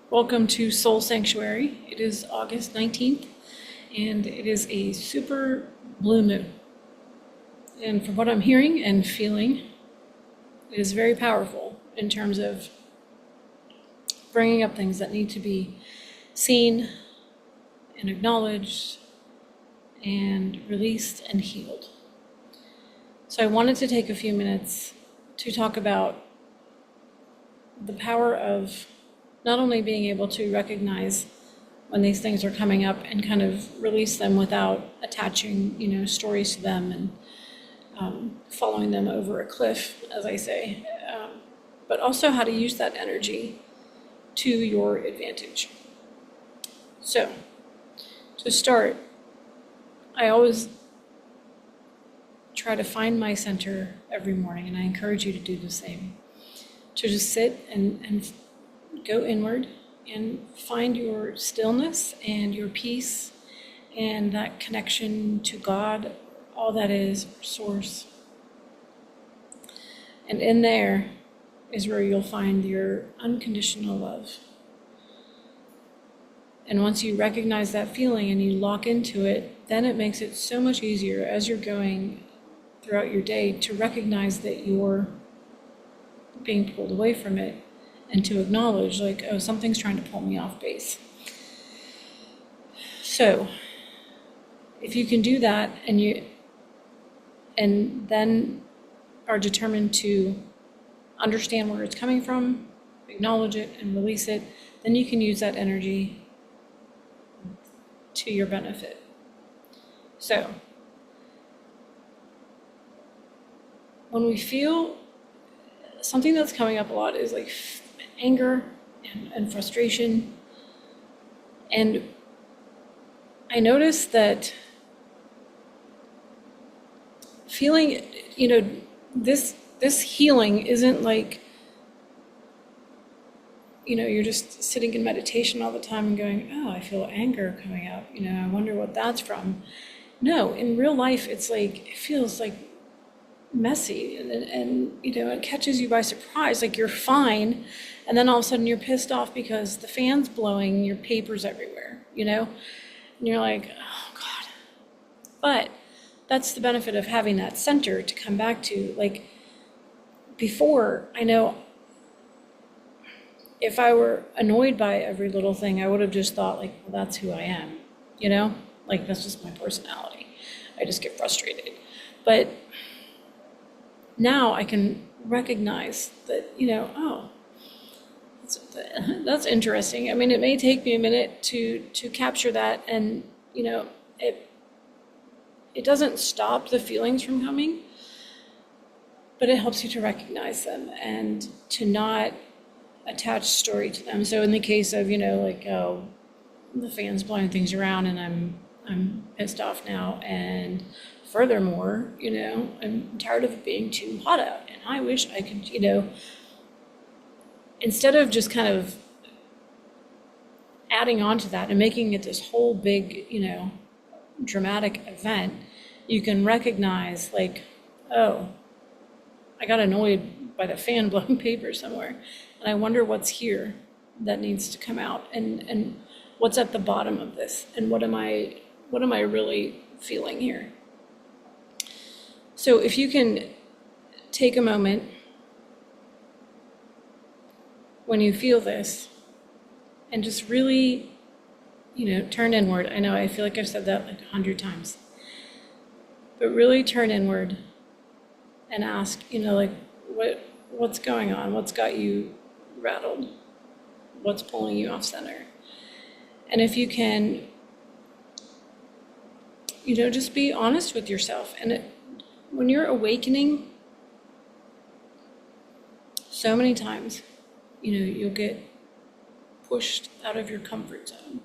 Welcome to Soul Sanctuary. It is August 19th, and it is a super blue moon. And from what I'm hearing and feeling, it is very powerful in terms of bringing up things that need to be seen and acknowledged and released and healed. So I wanted to take a few minutes to talk about the power of not only being able to recognize when these things are coming up and kind of release them without attaching, stories to them and following them over a cliff, as I say, but also how to use that energy to your advantage. So, to start, I always try to find my center every morning, and I encourage you to do the same. To just sit and go inward and find your stillness and your peace and that connection to God, all that is, source. And in there is where you'll find your unconditional love. And once you recognize that feeling and you lock into it, then it makes it so much easier as you're going throughout your day to recognize that you're being pulled away from it and to acknowledge, like, oh, something's trying to pull me off base. So if you can do that and then are determined to understand where it's coming from, acknowledge it and release it, then you can use that energy to your benefit. So when we feel something that's coming up a lot is like anger and frustration. And I noticed that feeling, this healing isn't like, you're just sitting in meditation all the time and going, oh, I feel anger coming up. I wonder what that's from. No, in real life, it's like, it feels like messy and it catches you by surprise. Like you're fine. And then all of a sudden you're pissed off because the fan's blowing, your paper's everywhere, and you're like, oh God. But that's the benefit of having that center to come back to. Like before, I know if I were annoyed by every little thing, I would have just thought like, well, that's who I am, like that's just my personality. I just get frustrated. But now I can recognize that, oh, that's interesting. I mean, it may take me a minute to capture that, and it doesn't stop the feelings from coming, but it helps you to recognize them and to not attach story to them. So in the case of, oh, the fan's blowing things around and I'm pissed off now, and furthermore, I'm tired of it being too hot out, and I wish I could, instead of just kind of adding on to that and making it this whole big, dramatic event, you can recognize like, oh, I got annoyed by the fan blowing paper somewhere, and I wonder what's here that needs to come out, and what's at the bottom of this, and what am I really feeling here? So if you can take a moment when you feel this and just really, turn inward. I know I feel like I've said that like 100 times, but really turn inward and ask, what's going on? What's got you rattled? What's pulling you off center? And if you can, just be honest with yourself. And when you're awakening, so many times, you'll get pushed out of your comfort zone.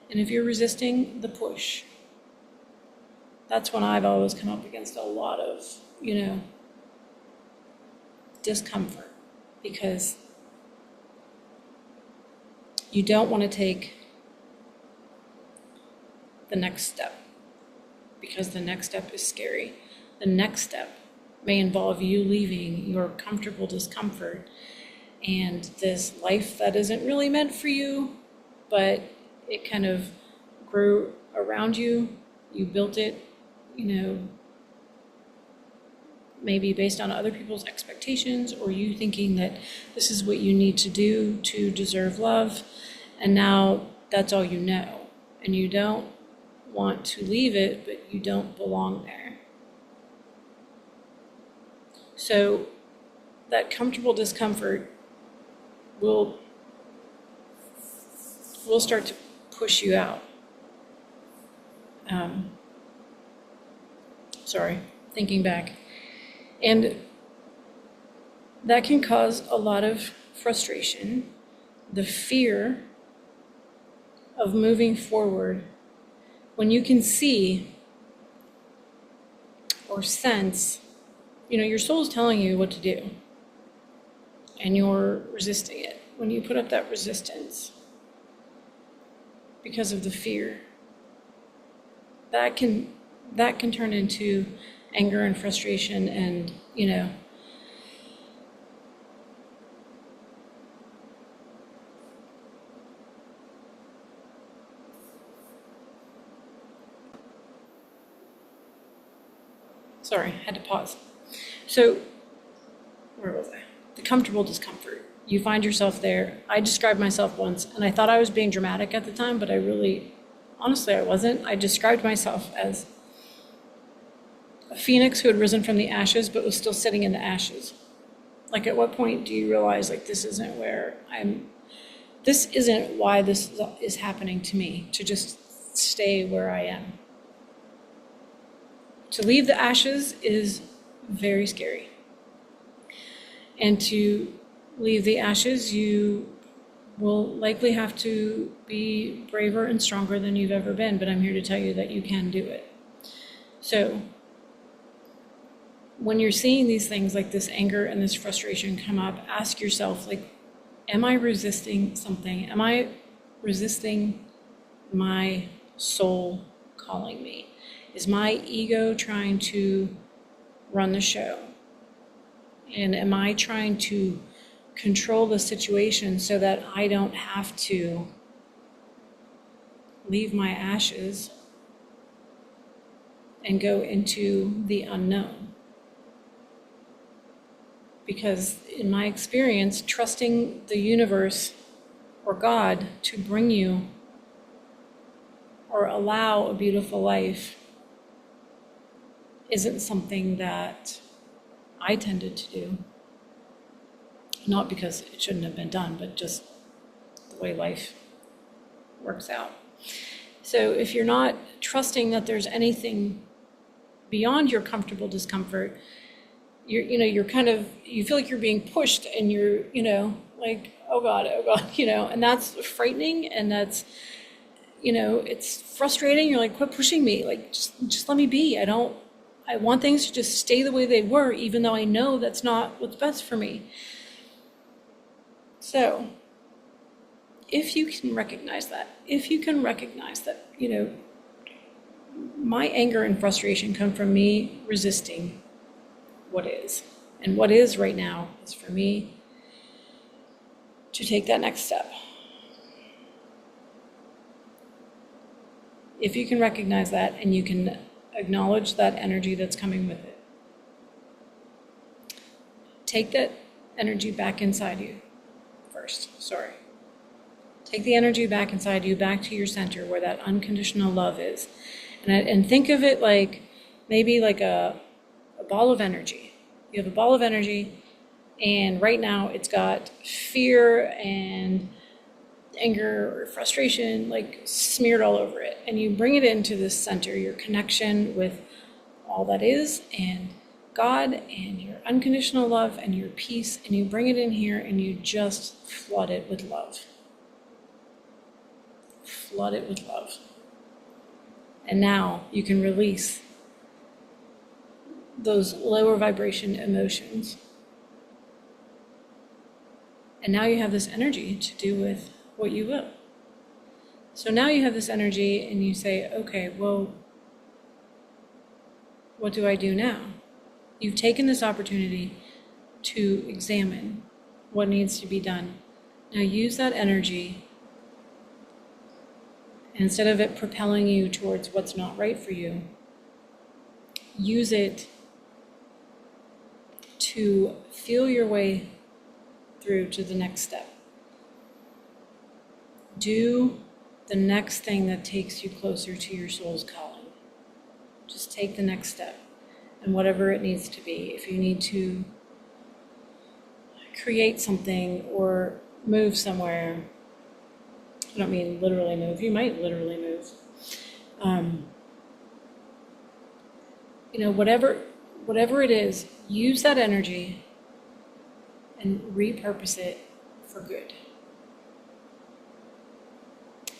And if you're resisting the push, that's when I've always come up against a lot of, discomfort, because you don't want to take the next step, because the next step is scary. The next step may involve you leaving your comfortable discomfort and this life that isn't really meant for you, but it kind of grew around you. You built it, maybe based on other people's expectations, or you thinking that this is what you need to do to deserve love, and now that's all you know, and you don't want to leave it, but you don't belong there. So that comfortable discomfort will start to push you out. Thinking back. And that can cause a lot of frustration, the fear of moving forward when you can see or sense, your soul's telling you what to do, and you're resisting it. When you put up that resistance because of the fear, that can turn into anger and frustration, and sorry, I had to pause. So where was I? The comfortable discomfort. You find yourself there. I described myself once, and I thought I was being dramatic at the time, but honestly, I wasn't. I described myself as a phoenix who had risen from the ashes, but was still sitting in the ashes. Like, at what point do you realize, this isn't why this is happening to me, to just stay where I am. To leave the ashes is very scary. And to leave the ashes, you will likely have to be braver and stronger than you've ever been, but I'm here to tell you that you can do it. So when you're seeing these things like this anger and this frustration come up, ask yourself, am I resisting something? Am I resisting my soul calling me? Is my ego trying to run the show? And am I trying to control the situation so that I don't have to leave my ashes and go into the unknown? Because in my experience, trusting the universe or God to bring you or allow a beautiful life isn't something that I tended to do. Not because it shouldn't have been done, but just the way life works out. So if you're not trusting that there's anything beyond your comfortable discomfort, you feel like you're being pushed, and you're, oh God, and that's frightening, and that's, it's frustrating. You're like, quit pushing me. Just let me be. I want things to just stay the way they were, even though I know that's not what's best for me. So if you can recognize that, my anger and frustration come from me resisting what is. And what is right now is for me to take that next step. If you can recognize that, and you can acknowledge that energy that's coming with it, take that energy back inside you first. Take the energy back inside you, back to your center where that unconditional love is. And think of it maybe like a ball of energy. You have a ball of energy, and right now it's got fear and anger or frustration smeared all over it. And you bring it into this center, your connection with all that is, and God, and your unconditional love, and your peace, and you bring it in here, and you just flood it with love. Flood it with love. And now you can release those lower vibration emotions. And now you have this energy to do with what you will. So now you have this energy, and you say, okay, well, what do I do now? You've taken this opportunity to examine what needs to be done. Now use that energy, and instead of it propelling you towards what's not right for you, use it to feel your way through to the next step. Do the next thing that takes you closer to your soul's calling. Just take the next step, and whatever it needs to be. If you need to create something or move somewhere, I don't mean literally move, you might literally move. Whatever it is, use that energy and repurpose it for good.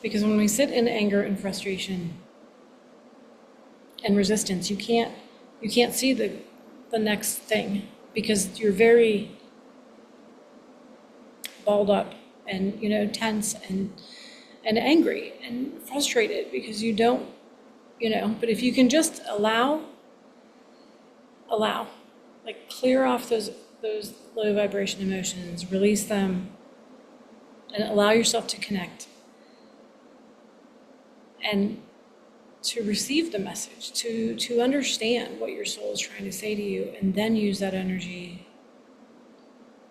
Because when we sit in anger and frustration and resistance, you can't see the next thing, because you're very balled up and tense and angry and frustrated because you don't, but if you can just allow, like clear off those low vibration emotions, release them, and allow yourself to connect and to receive the message, to understand what your soul is trying to say to you, and then use that energy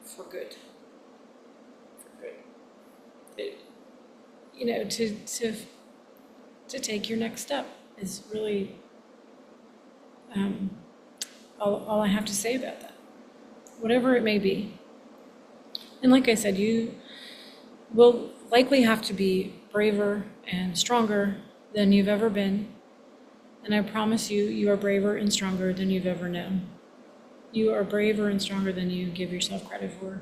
for good. To take your next step is really all I have to say about that, whatever it may be. And like I said, you will likely have to be braver and stronger than you've ever been. And I promise you, you are braver and stronger than you've ever known. You are braver and stronger than you give yourself credit for.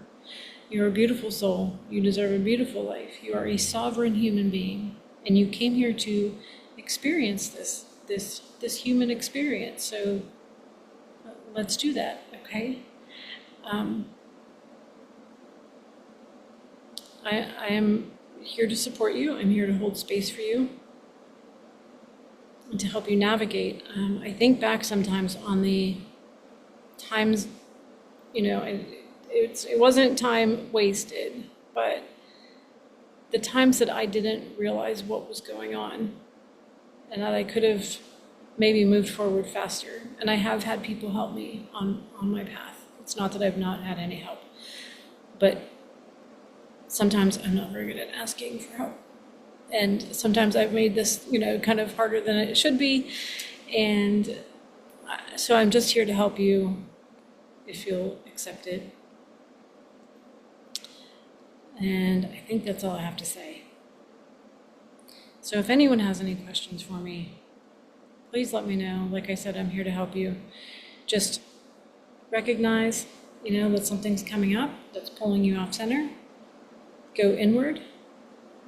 You're a beautiful soul. You deserve a beautiful life. You are a sovereign human being, and you came here to experience this human experience. So let's do that, okay? I am here to support you. I'm here to hold space for you and to help you navigate. I think back sometimes on the times, it wasn't time wasted, but the times that I didn't realize what was going on and that I could have maybe moved forward faster. And I have had people help me on my path. It's not that I've not had any help, but sometimes I'm not very good at asking for help. And sometimes I've made this, kind of harder than it should be. And so I'm just here to help you if you'll accept it. And I think that's all I have to say. So if anyone has any questions for me, please let me know. Like I said, I'm here to help you. Just recognize, that something's coming up that's pulling you off center. Go inward.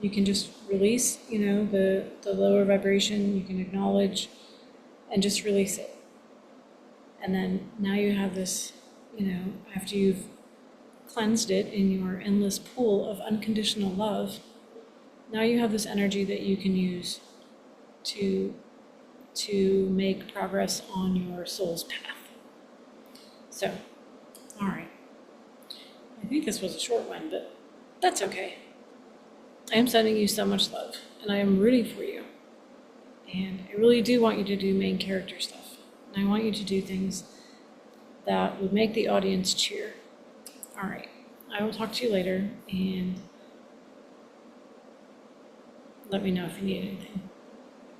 You can just release, the lower vibration. You can acknowledge and just release it. And then now you have this, after you've cleansed it in your endless pool of unconditional love, now you have this energy that you can use to make progress on your soul's path. So, all right. I think this was a short one, but that's okay. I am sending you so much love, and I am rooting for you. And I really do want you to do main character stuff. And I want you to do things that would make the audience cheer. All right. I will talk to you later, and let me know if you need anything.